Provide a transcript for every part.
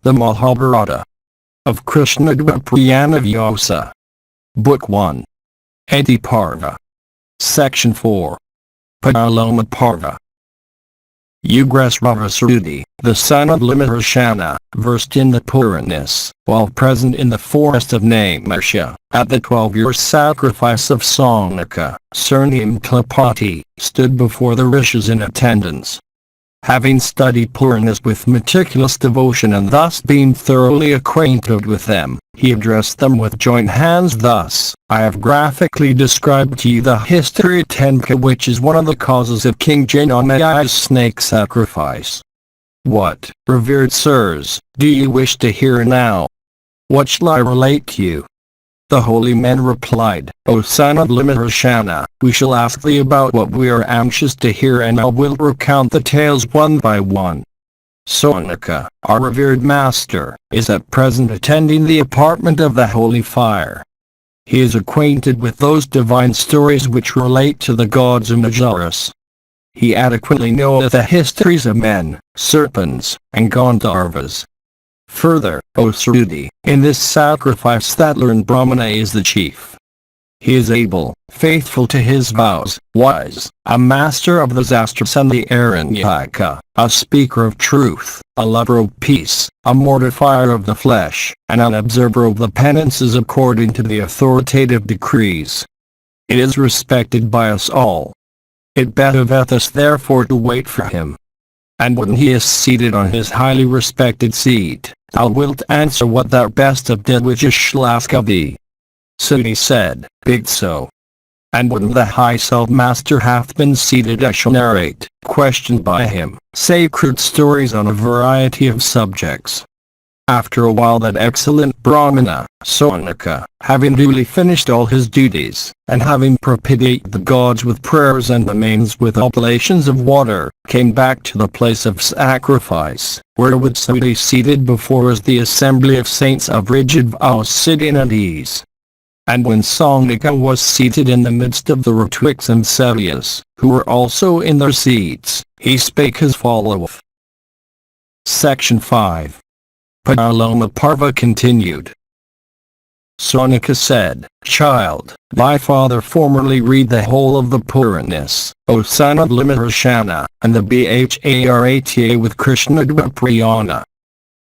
The Mahabharata of KRISHNA-DWAIPAYANA VYASA. Book 1. Adi Parva. Section 4. Pauloma Parva. Ugresravasarudi, the son of Limarashana, versed in the Puranas, while present in the forest of Naimisha, at the 12-year sacrifice of Saunaka, surnamed Klapati, stood before the rishis in attendance. Having studied Puranas with meticulous devotion and thus being thoroughly acquainted with them, he addressed them with joint hands thus: I have graphically described to you the history of Tenka, which is one of the causes of King Janamaya's snake sacrifice. What, revered sirs, do you wish to hear now? What shall I relate to you? The holy men replied, O son of Limarashana, we shall ask thee about what we are anxious to hear, and I will recount the tales one by one. Saunaka, our revered master, is at present attending the apartment of the holy fire. He is acquainted with those divine stories which relate to the gods and Ajaras. He adequately knoweth the histories of men, serpents, and Gandharvas. Further, O Sarudi, in this sacrifice that learned Brahmana is the chief. He is able, faithful to his vows, wise, a master of the Zastras and the Aranyaka, a speaker of truth, a lover of peace, a mortifier of the flesh, and an observer of the penances according to the authoritative decrees. It is respected by us all. It behoveth us therefore to wait for him. And when he is seated on his highly respected seat, thou wilt answer what thou best have did, which shall ask of thee. So he said, Big so. And when the high self-master hath been seated, I shall narrate, questioned by him, sacred stories on a variety of subjects. After a while that excellent Brahmana, Saunaka, having duly finished all his duties, and having propitiated the gods with prayers and the maidens with oblations of water, came back to the place of sacrifice, where would be seated before us the assembly of saints of rigid vows sitting at ease. And when Saunaka was seated in the midst of the Ritwiks and Savyas, who were also in their seats, he spake as followeth. Section 5. Pauloma Parva continued. Saunaka said, Child, thy father formerly read the whole of the Puranas, O son of Limarashana, and the Bharata with KRISHNA-DWAIPAYANA.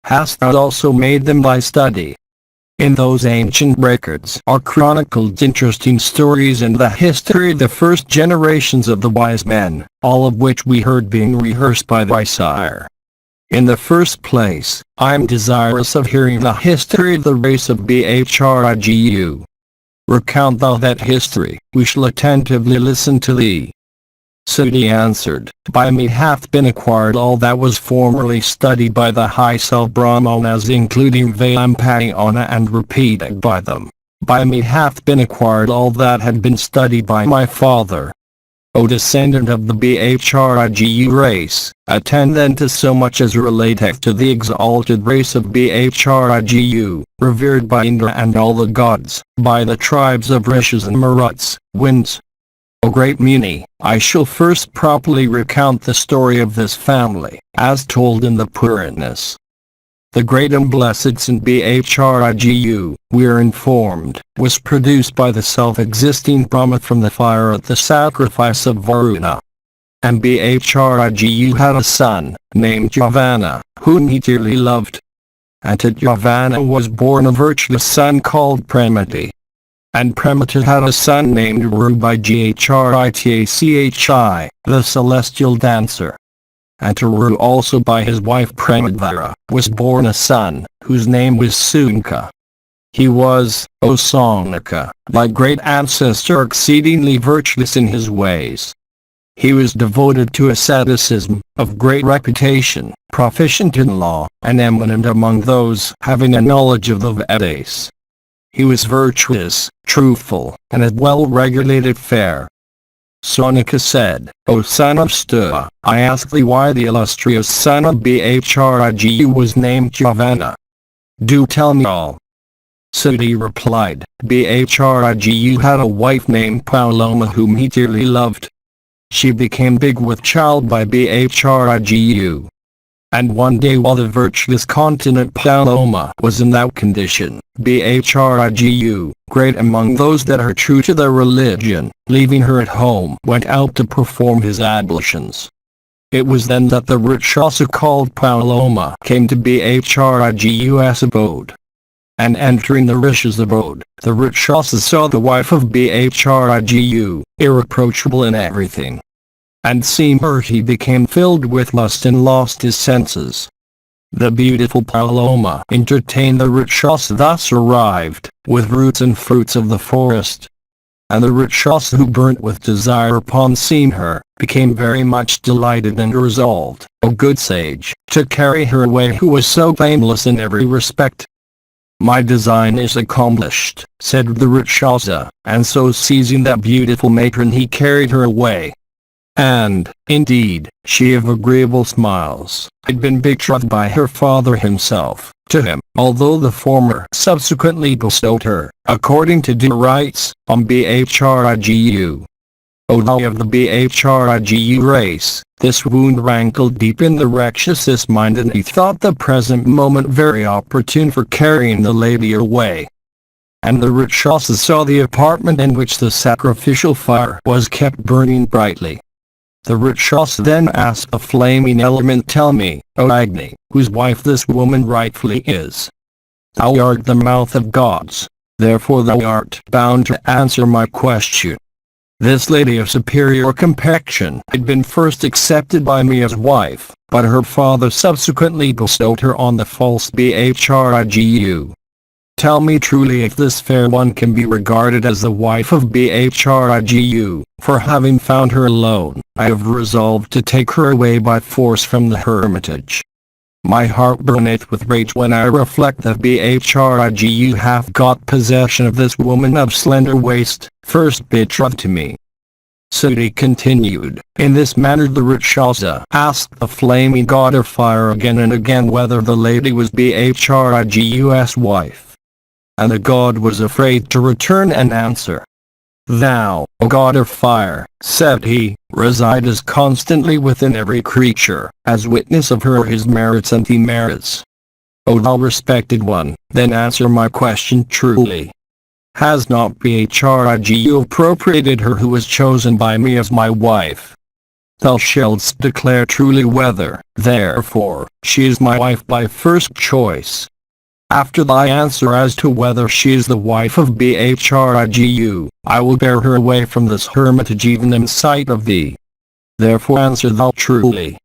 Hast thou also made them thy study? In those ancient records are chronicled interesting stories and the history of the first generations of the wise men, all of which we heard being rehearsed by thy sire. In the first place, I am desirous of hearing the history of the race of Bharata. Recount thou that history, we shall attentively listen to thee. Sudi answered, By me hath been acquired all that was formerly studied by the high self-Brahmanas, including Vyampayana, and repeated by them. By me hath been acquired all that had been studied by my father. O descendant of the Bharata race, attend then to so much as relateth to the exalted race of Bharata, revered by Indra and all the gods, by the tribes of Rishis and Maruts, winds. O great Muni, I shall first properly recount the story of this family, as told in the Puranas. The great and blessed Saint Bharata, we are informed, was produced by the self-existing Brahma from the fire at the sacrifice of Varuna. And Bharata had a son, named Javana, whom he dearly loved. And to Javana was born a virtuous son called Pramati. And Pramati had a son named Ru by Ghritachi, the celestial dancer. And to Ru also by his wife Pramadvara, was born a son, whose name was Sunka. He was, O Saunaka, thy great ancestor, exceedingly virtuous in his ways. He was devoted to asceticism, of great reputation, proficient in law, and eminent among those having a knowledge of the Vedas. He was virtuous, truthful, and a well-regulated fare. Saunaka said, O son of Stu, I ask thee why the illustrious son of Bharata was named Javana. Do tell me all. Sudi replied, Bharata had a wife named Pauloma whom he dearly loved. She became big with child by Bharata, And one day while the virtuous continent Pauloma was in that condition, Bhrigu, great among those that are true to their religion, leaving her at home, went out to perform his ablutions. It was then that the Rakshasa called Pauloma came to Bhrigu's abode. And entering the Rishi's abode, the Rakshasa saw the wife of Bhrigu, irreproachable in everything. And seeing her he became filled with lust and lost his senses. The beautiful Pauloma entertained the Rakshasa thus arrived, with roots and fruits of the forest. And the Rakshasa, who burnt with desire upon seeing her, became very much delighted and resolved, O good sage, to carry her away, who was so blameless in every respect. My design is accomplished, said the Rakshasa, and so seizing that beautiful matron he carried her away. And, indeed, she of agreeable smiles, had been betrothed by her father himself, to him, although the former subsequently bestowed her, according to due rites, on Bhrigu. O thou of the Bhrigu race, this wound rankled deep in the Rakshasa's mind, and he thought the present moment very opportune for carrying the lady away. And the Rakshasa saw the apartment in which the sacrificial fire was kept burning brightly. The Rakshasa then asked the flaming element, tell me, O Agni, whose wife this woman rightfully is. Thou art the mouth of gods, therefore thou art bound to answer my question. This lady of superior complexion had been first accepted by me as wife, but her father subsequently bestowed her on the false Bhrigu. Tell me truly if this fair one can be regarded as the wife of Bhrigu, for having found her alone, I have resolved to take her away by force from the hermitage. My heart burneth with rage when I reflect that Bhrigu hath got possession of this woman of slender waist, first betrothed to me. Sudi continued, in this manner the Rakshasa asked the flaming god of fire again and again whether the lady was Bhrigu's wife. And the god was afraid to return an answer. Thou, O god of fire, said he, residest constantly within every creature, as witness of her his merits and demerits. O thou respected one, then answer my question truly. Has not Bhrigu appropriated her who was chosen by me as my wife? Thou shalt declare truly whether, therefore, she is my wife by first choice. After thy answer as to whether she is the wife of Bhrigu, I will bear her away from this hermitage even in sight of thee. Therefore answer thou truly.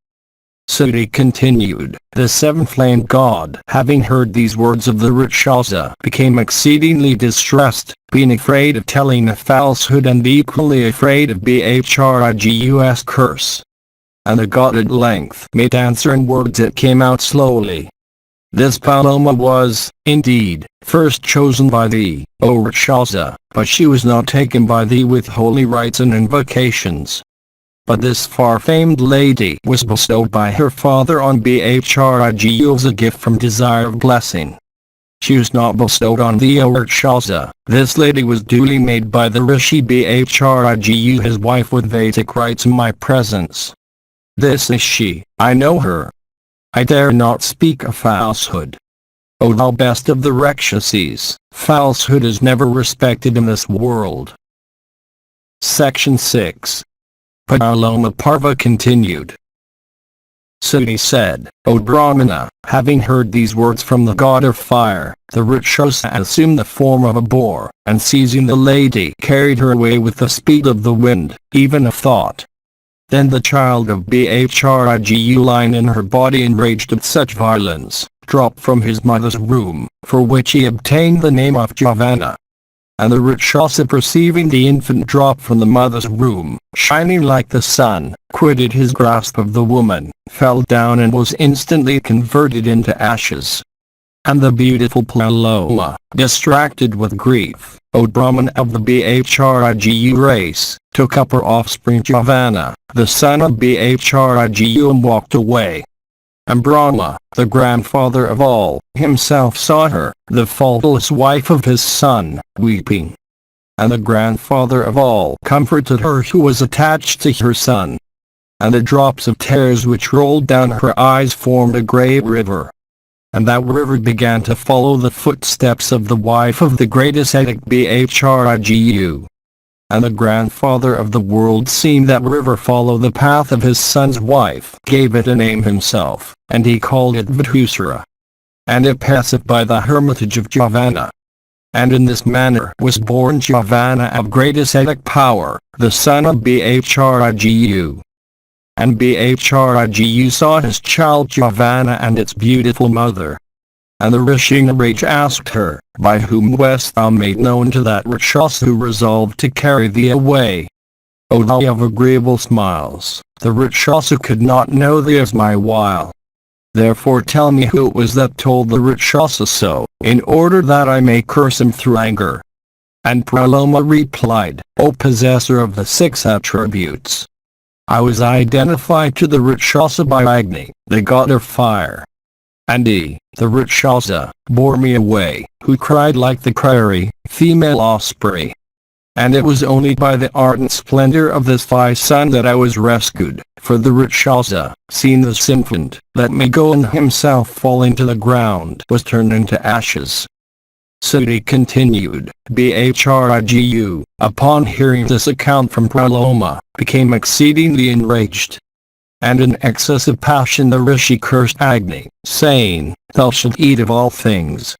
Sudi continued, the seven-flamed god, having heard these words of the Rakshasa, became exceedingly distressed, being afraid of telling a falsehood and equally afraid of Bhrigu's curse. And the god at length made answer in words that came out slowly. This Pauloma was, indeed, first chosen by thee, O Rakshasa, but she was not taken by thee with holy rites and invocations. But this far-famed lady was bestowed by her father on Bhrigu as a gift from desire of blessing. She was not bestowed on thee, O Rakshasa. This lady was duly made by the Rishi Bhrigu his wife with Vedic rites in my presence. This is she, I know her. I dare not speak a falsehood. O thou best of the Rakshasas, falsehood is never respected in this world. Section 6. Pauloma Parva continued. Sudi said, O Brahmana, having heard these words from the god of fire, the Rakshasa assumed the form of a boar, and seizing the lady carried her away with the speed of the wind, even of thought. Then the child of Bhrigu lying in her body enraged with such violence, dropped from his mother's womb, for which he obtained the name of Javana. And the Rakshasa perceiving the infant drop from the mother's womb, shining like the sun, quitted his grasp of the woman, fell down and was instantly converted into ashes. And the beautiful Pauloma, distracted with grief, O Brahman of the Bhrigu race, took up her offspring Javana, the son of Bhrigu, and walked away. And Brahma, the grandfather of all, himself saw her, the faultless wife of his son, weeping. And the grandfather of all comforted her who was attached to her son. and the drops of tears which rolled down her eyes formed a great river. And that river began to follow the footsteps of the wife of the great ascetic Bhrigu. And the grandfather of the world seeing that river follow the path of his son's wife, gave it a name himself, and he called it Vithusara. And it passeth by the hermitage of Javana. And in this manner was born Javana of great ascetic power, the son of Bhrigu. And Bhrigu saw his child Javana and its beautiful mother. And the Rishi Naraj asked her, by whom west thou made known to that Rakshasa who resolved to carry thee away? O thou of agreeable smiles, the Rakshasa could not know thee as my while. Therefore tell me who it was that told the Rakshasa so, in order that I may curse him through anger. And Pauloma replied, O possessor of the 6 attributes, I was identified to the Rakshasa by Agni, the god of fire. And he, the Rakshasa, bore me away, who cried like the Kari, female osprey. And it was only by the ardent splendor of this thy son that I was rescued, for the Rakshasa, seeing this infant, let me go and himself fall into the ground, was turned into ashes. Sudi continued, Bhrigu, upon hearing this account from Pauloma, became exceedingly enraged. And in excess of passion the Rishi cursed Agni, saying, Thou shalt eat of all things.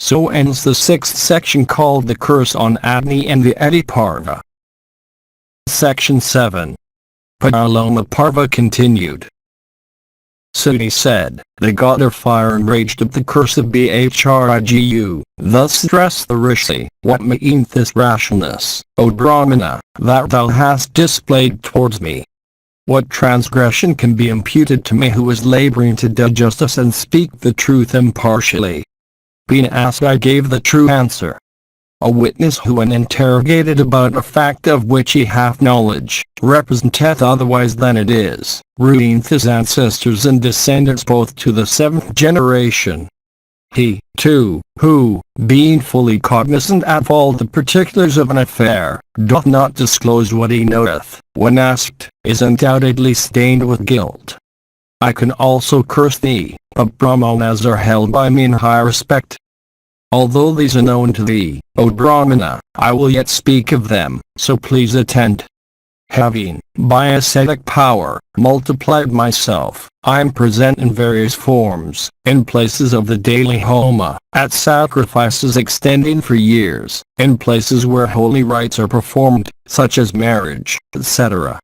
So ends the 6th section called the Curse on Agni and the PARVA. Section 7. Pauloma Parva continued. Sudi said, the god of fire enraged at the curse of Bhrigu, thus stressed the Rishi, what meaneth this rashness, O Brahmana, that thou hast displayed towards me? What transgression can be imputed to me who is laboring to do justice and speak the truth impartially? Being asked I gave the true answer. A witness who when interrogated about a fact of which he hath knowledge, representeth otherwise than it is, ruineth his ancestors and descendants both to the 7th generation. He, too, who, being fully cognizant of all the particulars of an affair, doth not disclose what he knoweth, when asked, is undoubtedly stained with guilt. I can also curse thee, but Brahmanas are held by me in high respect. Although these are known to thee, O Brahmana, I will yet speak of them, so please attend. Having, by ascetic power, multiplied myself, I am present in various forms, in places of the daily homa, at sacrifices extending for years, in places where holy rites are performed, such as marriage, etc.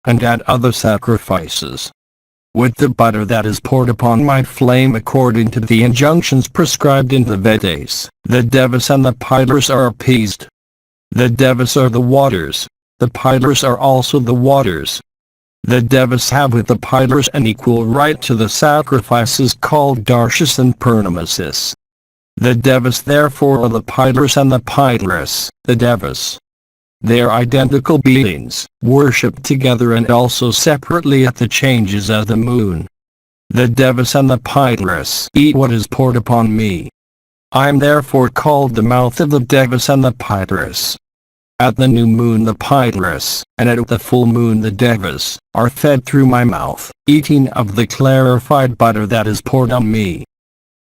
And at other sacrifices. With the butter that is poured upon my flame according to the injunctions prescribed in the Vedas, the devas and the pillars are appeased. The devas are the waters. The pillars are also the waters. The devas have with the pillars an equal right to the sacrifices called darshas and purnamasis. The devas therefore are the pillars and the pillars, the devas. They are identical beings, worshipped together and also separately at the changes of the moon. The devas and the pillars eat what is poured upon me. I am therefore called the mouth of the devas and the pillars. At the new moon the pillars, and at the full moon the devas, are fed through my mouth, eating of the clarified butter that is poured on me.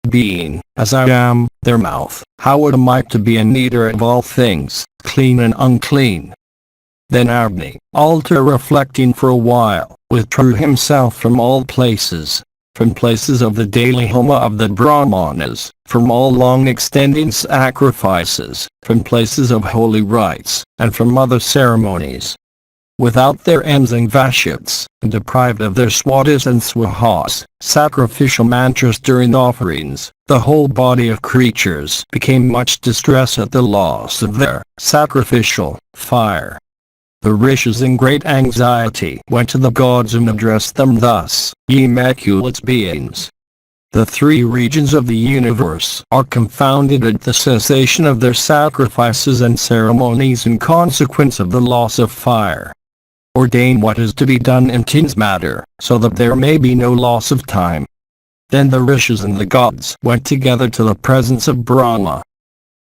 Being, as I am, their mouth, how am I to be an eater of all things, clean and unclean? Then Agni, altar reflecting for a while, withdrew himself from all places, from places of the daily homa of the Brahmanas, from all long extending sacrifices, from places of holy rites, and from other ceremonies. Without their ends and vashits, and deprived of their swadas and swahas, sacrificial mantras during offerings, the whole body of creatures became much distressed at the loss of their sacrificial fire. The rishis in great anxiety went to the gods and addressed them thus, Ye immaculate beings! The 3 regions of the universe are confounded at the cessation of their sacrifices and ceremonies in consequence of the loss of fire. Ordain what is to be done in Tin's matter, so that there may be no loss of time. Then the rishis and the gods went together to the presence of Brahma.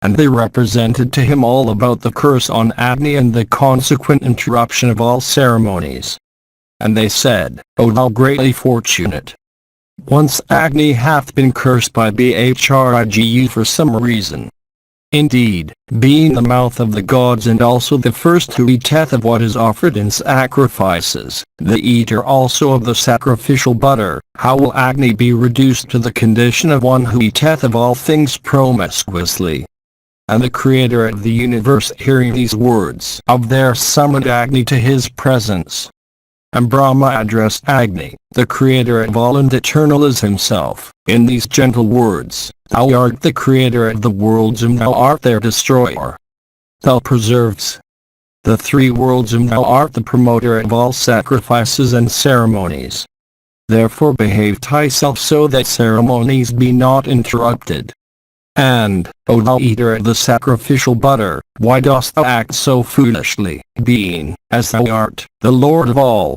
And they represented to him all about the curse on Agni and the consequent interruption of all ceremonies. And they said, O thou greatly fortunate! Once Agni hath been cursed by Bhrigu for some reason. Indeed, being the mouth of the gods and also the first who eateth of what is offered in sacrifices, the eater also of the sacrificial butter, how will Agni be reduced to the condition of one who eateth of all things promiscuously? And the creator of the universe, hearing these words of theirs, summoned Agni to his presence. And Brahma addressed Agni, the creator of all and eternal as himself, in these gentle words: Thou art the creator of the worlds and thou art their destroyer. Thou preservest the three worlds and thou art the promoter of all sacrifices and ceremonies. Therefore behave thyself so that ceremonies be not interrupted. And, O thou eater of the sacrificial butter, why dost thou act so foolishly, being, as thou art, the Lord of all?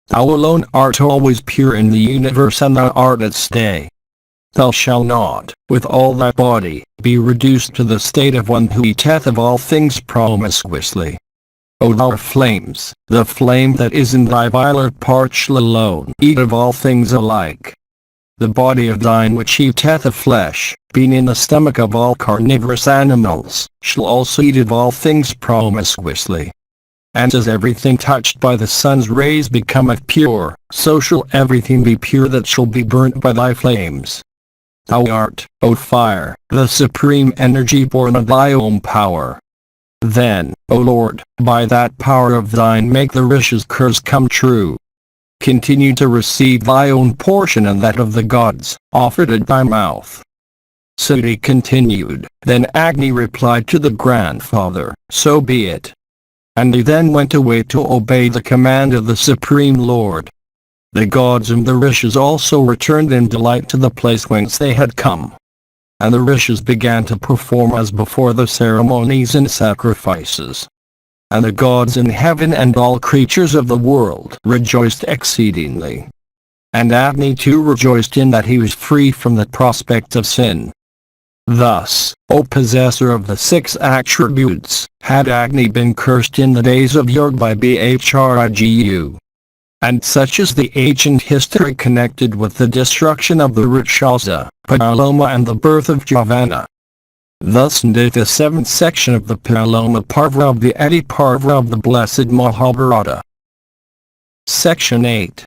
Thou alone art always pure in the universe and thou art at stay. Thou shalt not, with all thy body, be reduced to the state of one who eateth of all things promiscuously. O thou flames, the flame that is in thy violet parts shall alone eat of all things alike. The body of thine which eateth of flesh, being in the stomach of all carnivorous animals, shall also eat of all things promiscuously. And as everything touched by the sun's rays becometh pure, so shall everything be pure that shall be burnt by thy flames. Thou art, O fire, the supreme energy born of thy own power. Then, O Lord, by that power of thine make the Rishi's curse come true. Continue to receive thy own portion and that of the gods, offered at thy mouth. Suti continued, Then Agni replied to the grandfather, So be it. And he then went away to obey the command of the Supreme Lord. The gods and the Rishis also returned in delight to the place whence they had come. And the Rishis began to perform as before the ceremonies and sacrifices. And the gods in heaven and all creatures of the world rejoiced exceedingly. And Agni too rejoiced in that he was free from the prospect of sin. Thus, O possessor of the 6 attributes, had Agni been cursed in the days of yore by Bhrigu. And such is the ancient history connected with the destruction of the Rakshasa, Pauloma and the birth of Javana. Thus endeth the 7th section of the Pauloma Parva of the Adi Parva of the Blessed Mahabharata. Section 8.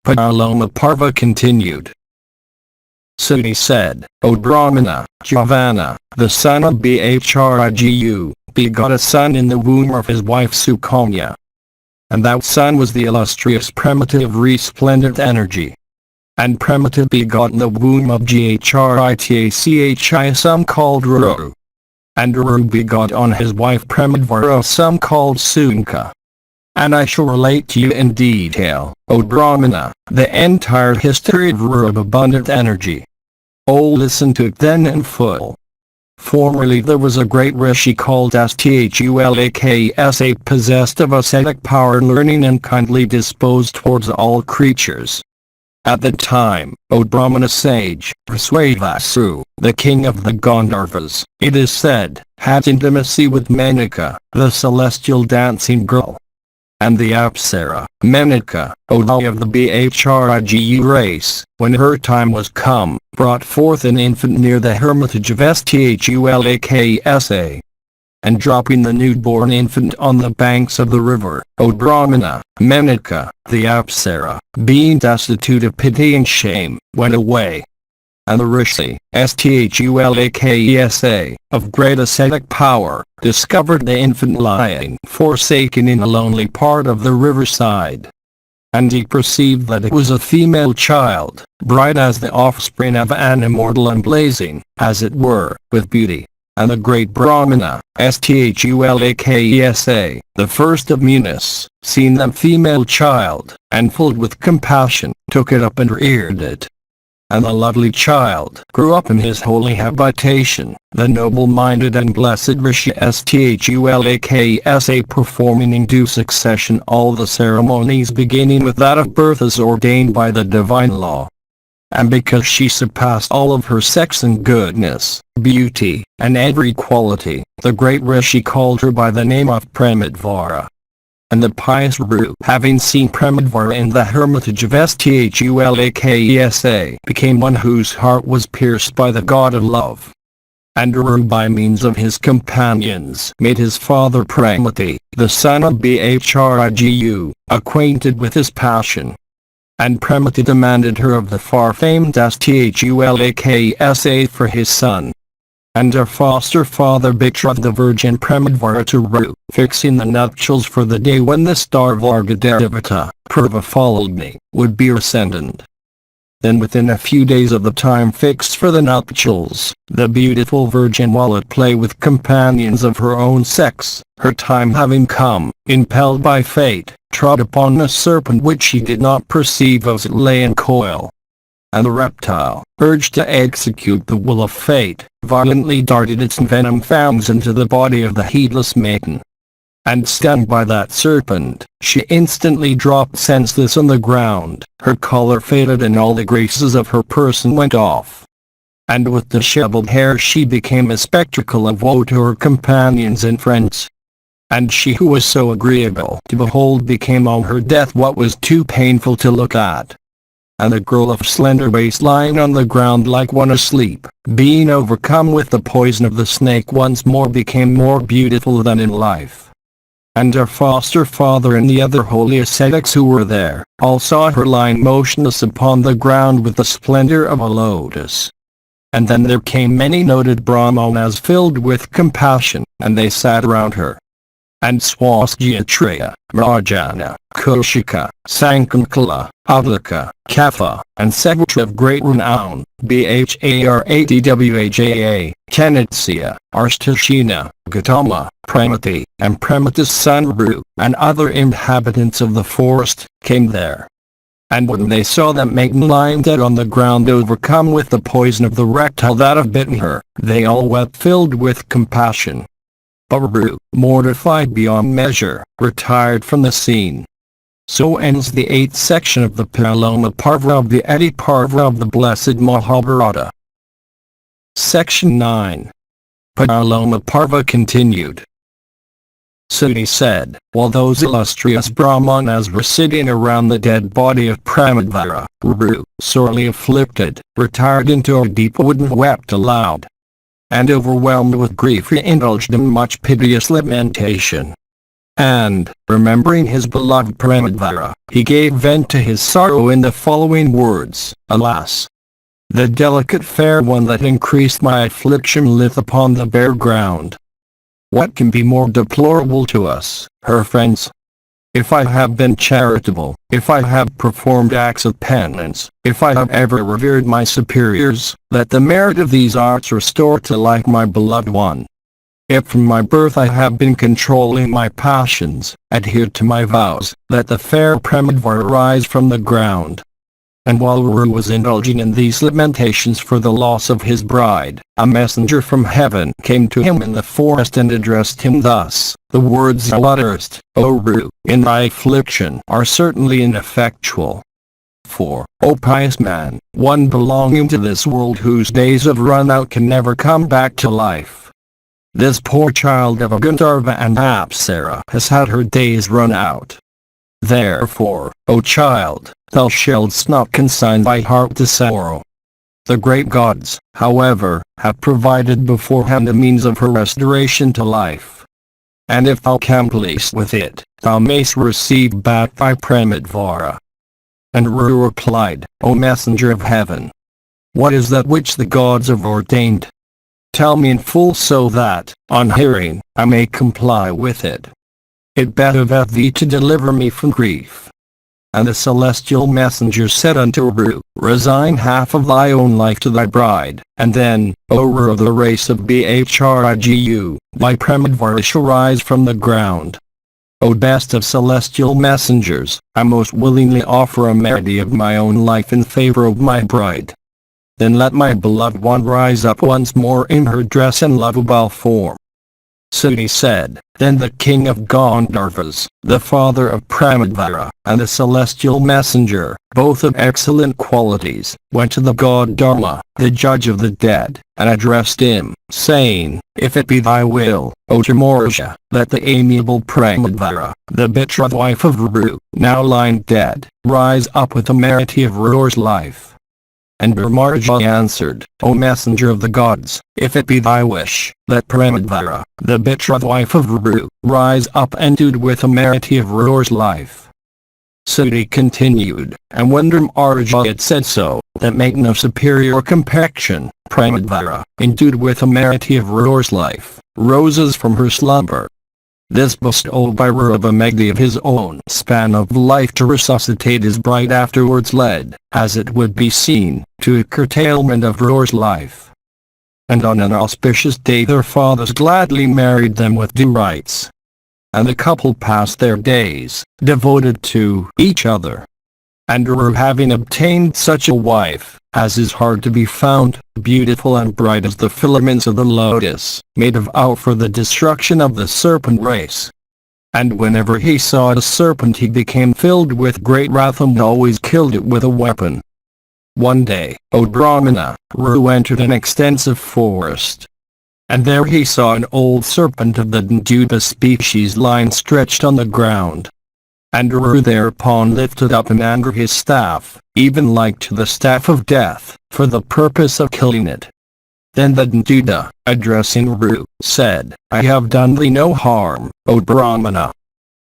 Pauloma Parva continued. Suti said, O Brahmana, Javana, the son of Bhrigu, begot a son in the womb of his wife Sukanya. And that son was the illustrious primitive resplendent energy. And primitive begot in the womb of Ghritachi some called Ruru. And Ruru begot on his wife Pramidvara some called Sunka. And I shall relate to you in detail, O Brahmana, the entire history of Ruru of abundant energy. Oh, listen to it then in full. Formerly there was a great rishi called Stulaksa, possessed of ascetic power, learning and kindly disposed towards all creatures. At the time, O Brahmana sage, VYASA, the king of the Gandharvas, it is said, had intimacy with Menaka, the celestial dancing girl. And the Apsara, Menaka, O thou of the Bhrigu race, when her time was come, brought forth an infant near the hermitage of Stulaksa. And dropping the newborn infant on the banks of the river, O Brahmana, Menaka, the Apsara, being destitute of pity and shame, went away. And the Rishi, Stulaksa, of great ascetic power, discovered the infant lying forsaken in a lonely part of the riverside. And he perceived that it was a female child, bright as the offspring of an immortal and blazing, as it were, with beauty. And the great Brahmana, Stulaksa, the first of Munis, seeing the female child, and filled with compassion, took it up and reared it. And the lovely child grew up in his holy habitation, the noble-minded and blessed Rishi Stulaksa, performing in due succession all the ceremonies beginning with that of birth as ordained by the divine law. And because she surpassed all of her sex in goodness, beauty, and every quality, the great Rishi called her by the name of Pramidvara. And the pious Ru, having seen Pramadvara in the hermitage of Sthulakesa, became one whose heart was pierced by the god of love. And Ru, by means of his companions, made his father Pramati, the son of Bhrigu, acquainted with his passion. And Pramati demanded her of the far-famed Sthulakesa for his son. And her foster father betrothed the virgin Pramadvara to Ru, fixing the nuptials for the day when the star Vargadevata, PARVA followed me, would be ascendant. Then within a few days of the time fixed for the nuptials, the beautiful virgin while at play with companions of her own sex, her time having come, impelled by fate, trod upon a serpent which she did not perceive as it lay in coil. And the reptile, urged to execute the will of fate, violently darted its venom fangs into the body of the heedless maiden. And stung by that serpent, she instantly dropped senseless on the ground, her color faded and all the graces of her person went off. And with disheveled hair she became a spectacle of woe to her companions and friends. And she who was so agreeable to behold became on her death what was too painful to look at. And the girl of slender waist lying on the ground like one asleep, being overcome with the poison of the snake once more became more beautiful than in life. And her foster father and the other holy ascetics who were there, all saw her lying motionless upon the ground with the splendor of a lotus. And then there came many noted Brahmanas filled with compassion, and they sat around her. And Swasthyatraya, Rajana, Kaushika, Sankankala, Adlika, Kapha, and several of great renown, Bharadwaja, Kanitsya, Arstashina, Gautama, Pramati, and Pramati's son Ru, and other inhabitants of the forest, came there. And when they saw that maiden lying dead on the ground overcome with the poison of the reptile that had bitten her, they all wept filled with compassion. But Ru, mortified beyond measure, retired from the scene. So ends the 8th section of the Pauloma Parva of the Adi Parva of the Blessed Mahabharata. Section 9. Pauloma Parva continued. Sudi said, while those illustrious Brahmanas were sitting around the dead body of Pramadvara, Ru, sorely afflicted, retired into a deep wood and wept aloud. And overwhelmed with grief he indulged in much piteous lamentation. And, remembering his beloved Pramadvara, he gave vent to his sorrow in the following words, Alas! The delicate fair one that increased my affliction lieth upon the bare ground. What can be more deplorable to us, her friends? If I have been charitable, if I have performed acts of penance, if I have ever revered my superiors, let the merit of these arts restore to life my beloved one. If from my birth I have been controlling my passions, adhered to my vows, let the fair Pramadvara rise from the ground. And while Ru was indulging in these lamentations for the loss of his bride, a messenger from heaven came to him in the forest and addressed him thus, the words thou utterest, O Ru, in thy affliction are certainly ineffectual. For, O pious man, one belonging to this world whose days have run out can never come back to life. This poor child of a Gandharva and Apsara has had her days run out. Therefore, O child, thou shalt not consign thy heart to sorrow. The great gods, however, have provided beforehand a means of her restoration to life. And if thou come pleased with it, thou mayst receive back thy Pramadvara. And Ru replied, O messenger of heaven, what is that which the gods have ordained? Tell me in full so that, on hearing, I may comply with it. It behoveth thee to deliver me from grief. And the celestial messenger said unto Ru, Resign half of thy own life to thy bride, and then, O Ru of the race of Bhrigu, thy Pramadvara shall rise from the ground. O best of celestial messengers, I most willingly offer a melody of my own life in favor of my bride. Then let my beloved one rise up once more in her dress and lovable form. Sudi said, then the king of Gandharvas, the father of Pramodvara, and the celestial messenger, both of excellent qualities, went to the god Dharma, the judge of the dead, and addressed him, saying, if it be thy will, O Dhammaraja, let the amiable Pramodvara, the betrothed wife of Ru, now lying dead, rise up with the merit of Ru's life. And Dhammaraja answered, O messenger of the gods, if it be thy wish, let Pramodvara, the betrothed wife of Ru, rise up endued with the merit of Ru's life. Sudi continued, and when Dhammaraja had said so, that maiden of superior complexion, Pramodvara, endued with the merit of Ru's life, roses from her slumber. This bestowed by Ru of a Megdi of his own span of life to resuscitate his bride afterwards led, as it would be seen, to a curtailment of Ru's life. And on an auspicious day their fathers gladly married them with due rites. And the couple passed their days, devoted to each other. And Ru having obtained such a wife, as is hard to be found, beautiful and bright as the filaments of the lotus, made a vow for the destruction of the serpent race. And whenever he saw a serpent he became filled with great wrath and always killed it with a weapon. One day, O Brahmana, Ru entered an extensive forest. And there he saw an old serpent of the Danduba species lying stretched on the ground. And Ru thereupon lifted up in anger his staff, even like to the staff of death, for the purpose of killing it. Then the Danduda, addressing Ru, said, I have done thee no harm, O Brahmana.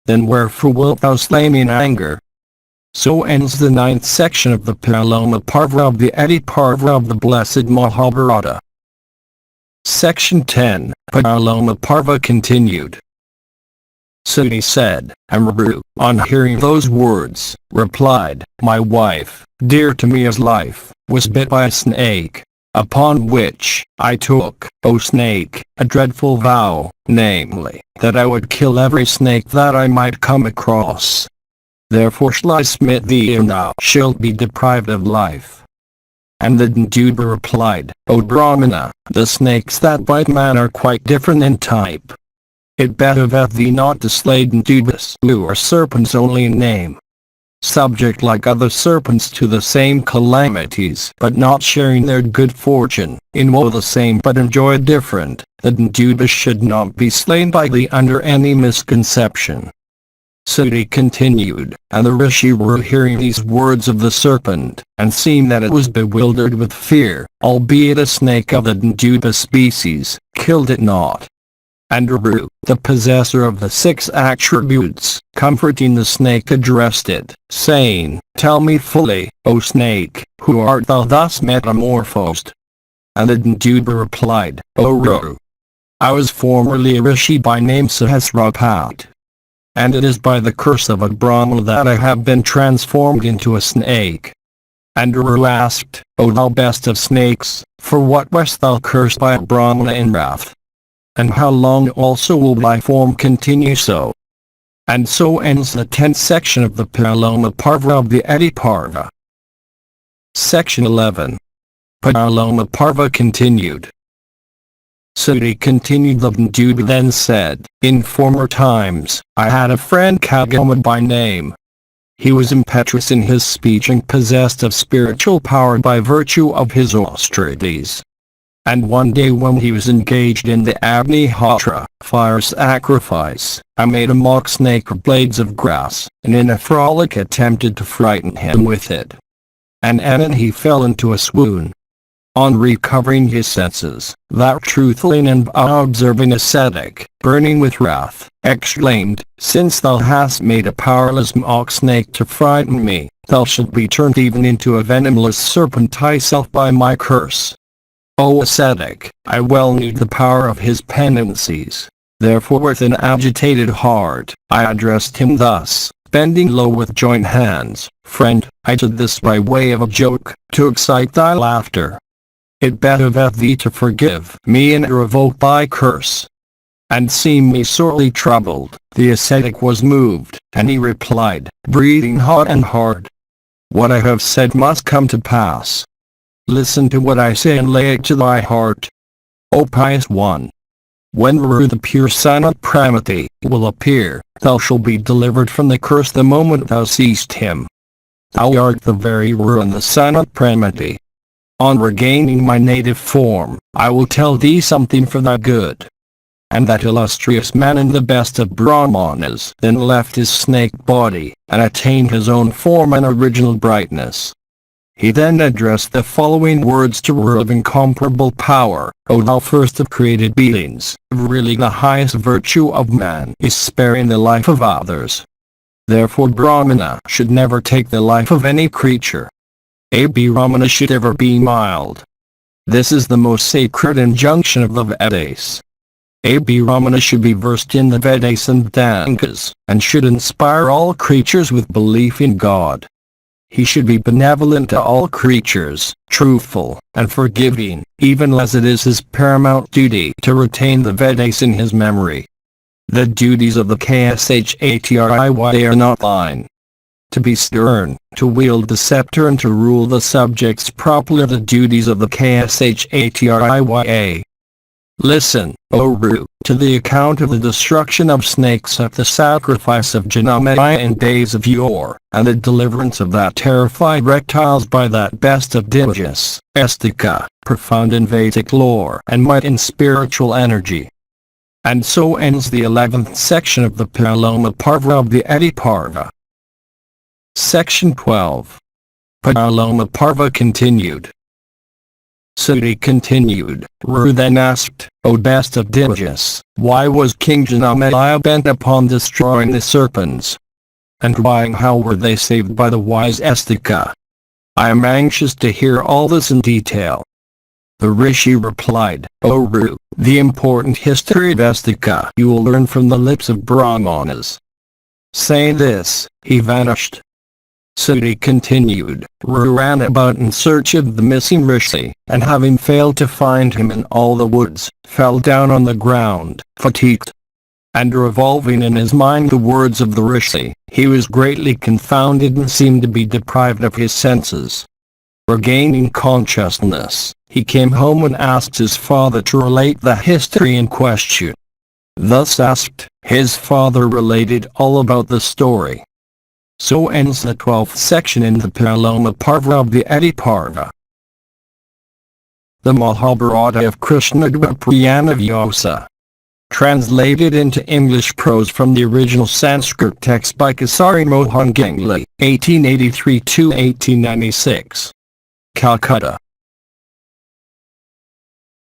Then wherefore wilt thou slay me in anger? So ends the 9th section of the Pauloma Parva of the Adi Parva of the Blessed Mahabharata. Section 10, Pauloma Parva continued. Sudi said, and Ru, on hearing those words, replied, my wife, dear to me as life, was bit by a snake, upon which I took, O snake, a dreadful vow, namely, that I would kill every snake that I might come across. Therefore shall I smite thee and thou shalt be deprived of life. And the Danduba replied, O Brahmana, the snakes that bite man are quite different in type. It behoveth thee not to slay Dandubas who are serpents only in name. Subject like other serpents to the same calamities but not sharing their good fortune, in woe the same but enjoy different, the Dandubas should not be slain by thee under any misconception. Sudi continued, and the Rishi Ru hearing these words of the serpent, and seeing that it was bewildered with fear, albeit a snake of the Danduba species, killed it not. And Ru, the possessor of the 6 attributes, comforting the snake addressed it, saying, tell me fully, O snake, who art thou thus metamorphosed? And the Danduba replied, O Ru, I was formerly a rishi by name Sahasrapat. And it is by the curse of a Brahmana that I have been transformed into a snake. And Ru asked, O thou best of snakes, for what wast thou cursed by a Brahmana in wrath? And how long also will thy form continue so? And so ends the 10th section of the Pauloma Parva of the Adi Parva. Section 11. Pauloma Parva continued. Sudi continued, the Danduba then said, in former times, I had a friend Kagoma by name. He was impetuous in his speech and possessed of spiritual power by virtue of his austerities. And one day when he was engaged in the Agnihotra, fire sacrifice, I made a mock snake of blades of grass, and in a frolic attempted to frighten him with it. And anon he fell into a swoon. On recovering his senses, that truthful and observing ascetic, burning with wrath, exclaimed, since thou hast made a powerless mock snake to frighten me, thou shalt be turned even into a venomless serpent thyself by my curse. O ascetic, I well knew the power of his penances. Therefore with an agitated heart, I addressed him thus, bending low with joint hands, friend, I did this by way of a joke, to excite thy laughter. It behoveth thee to forgive me and revoke thy curse. And seeing me sorely troubled, the ascetic was moved, and he replied, breathing hot and hard, what I have said must come to pass. Listen to what I say and lay it to thy heart. O pious one! When Varu the pure son of Pramati will appear, thou shalt be delivered from the curse the moment thou seest him. Thou art the very Varu and the son of Pramati. On regaining my native form, I will tell thee something for thy good. And that illustrious man and the best of Brahmanas then left his snake body, and attained his own form and original brightness. He then addressed the following words to Varu of incomparable power: O thou first of created beings, really the highest virtue of man is sparing the life of others. Therefore Brahmana should never take the life of any creature. A Brahmana should ever be mild. This is the most sacred injunction of the Vedas. A Brahmana should be versed in the Vedas and Dangas, and should inspire all creatures with belief in God. He should be benevolent to all creatures, truthful, and forgiving, even as it is his paramount duty to retain the Vedas in his memory. The duties of the Kshatriya are not thine. To be stern, to wield the scepter and to rule the subjects properly are the duties of the Kshatriya. Listen, O Varu, to the account of the destruction of snakes at the sacrifice of Janamaya in days of yore, and the deliverance of that terrified reptiles by that best of Dvijas, Estika, profound in Vedic lore and might in spiritual energy. And so ends the 11th section of the Pauloma Parva of the PARVA. Section 12. Pauloma Parva continued. Sudi continued. Varu then asked, O best of Dvijas, why was King Janamaya bent upon destroying the serpents? And why and how were they saved by the wise Estika? I am anxious to hear all this in detail. The Rishi replied, O Varu, the important history of Estika you will learn from the lips of Brahmanas. Saying this, he vanished. Sudi continued. Varu ran about in search of the missing Rishi, and having failed to find him in all the woods, fell down on the ground, fatigued. And revolving in his mind the words of the Rishi, he was greatly confounded and seemed to be deprived of his senses. Regaining consciousness, he came home and asked his father to relate the history in question. Thus asked, his father related all about the story. So ends the 12th section in the Pauloma Parva of the PARVA. The Mahabharata of KRISHNA-DWAIPAYANA VYASA. Translated into English prose from the original Sanskrit text by Kisari Mohan Ganguli, 1883–1896. Calcutta.